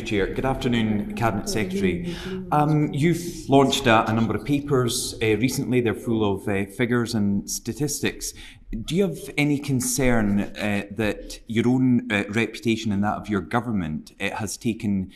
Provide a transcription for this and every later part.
Chair. Good afternoon, Cabinet Secretary. You've launched a number of papers recently. They're full of figures and statistics. Do you have any concern that your own reputation and that of your government has taken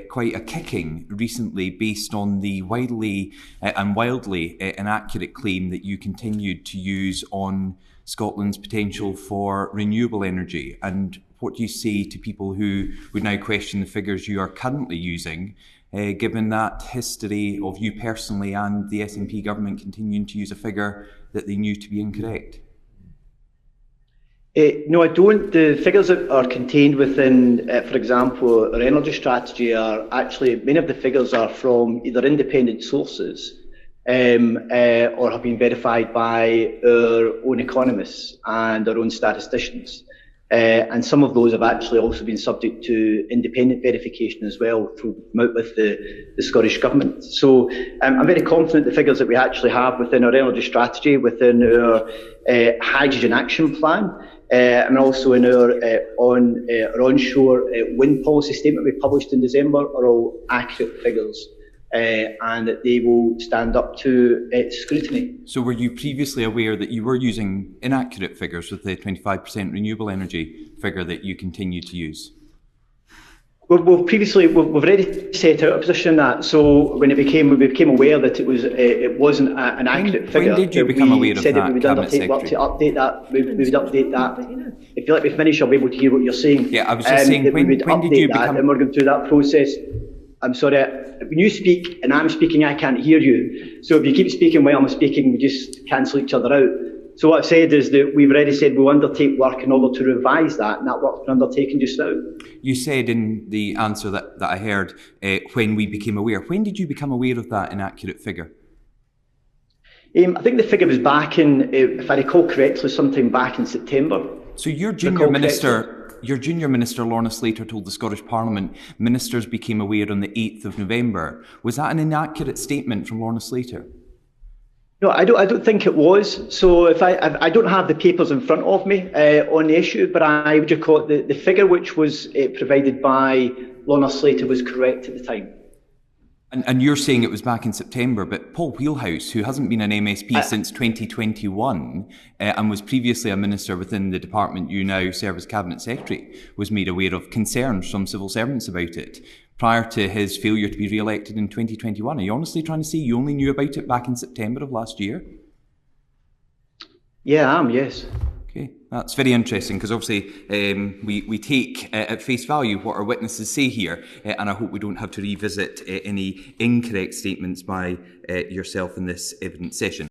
quite a kicking recently based on the wildly inaccurate claim that you continued to use on Scotland's potential for renewable energy? And what do you say to people who would now question the figures you are currently using, given that history of you personally and the SNP government continuing to use a figure that they knew to be incorrect? No, I don't. The figures that are contained within, for example, our energy strategy are actually, many of the figures are from either independent sources or have been verified by our own economists and our own statisticians. And some of those have actually also been subject to independent verification as well, through out with the Scottish Government. So I'm very confident the figures that we actually have within our energy strategy, within our hydrogen action plan, and also in our onshore wind policy statement we published in December, are all accurate figures. And that they will stand up to scrutiny. So were you previously aware that you were using inaccurate figures with the 25% renewable energy figure that you continue to use? We've already set out a position on that. So when we became aware that it wasn't an accurate figure, when did you become aware of that, we would undertake work to update that. We would update that. If you let me finish, I'll be able to hear what you're saying. Yeah, I was just saying, when did you become... And we're going through that process. I'm sorry, when you speak and I'm speaking, I can't hear you. So if you keep speaking while I'm speaking, we just cancel each other out. So what I've said is that we've already said we'll undertake work in order to revise that, and that work's been undertaken just now. You said in the answer that I heard, when we became aware. When did you become aware of that inaccurate figure? I think the figure was back in, if I recall correctly, sometime back in September. So your junior minister, Lorna Slater, told the Scottish Parliament ministers became aware on the 8th of November. Was that an inaccurate statement from Lorna Slater? No, I don't think it was. So if I don't have the papers in front of me on the issue, but I would just call it the figure which was provided by Lorna Slater was correct at the time. And you're saying it was back in September, but Paul Wheelhouse, who hasn't been an MSP since 2021 and was previously a minister within the department you now serve as Cabinet Secretary, was made aware of concerns from civil servants about it prior to his failure to be re-elected in 2021. Are you honestly trying to say you only knew about it back in September of last year? Yeah, I am, yes. Okay, that's very interesting, because obviously we take at face value what our witnesses say here, and I hope we don't have to revisit any incorrect statements by yourself in this evidence session.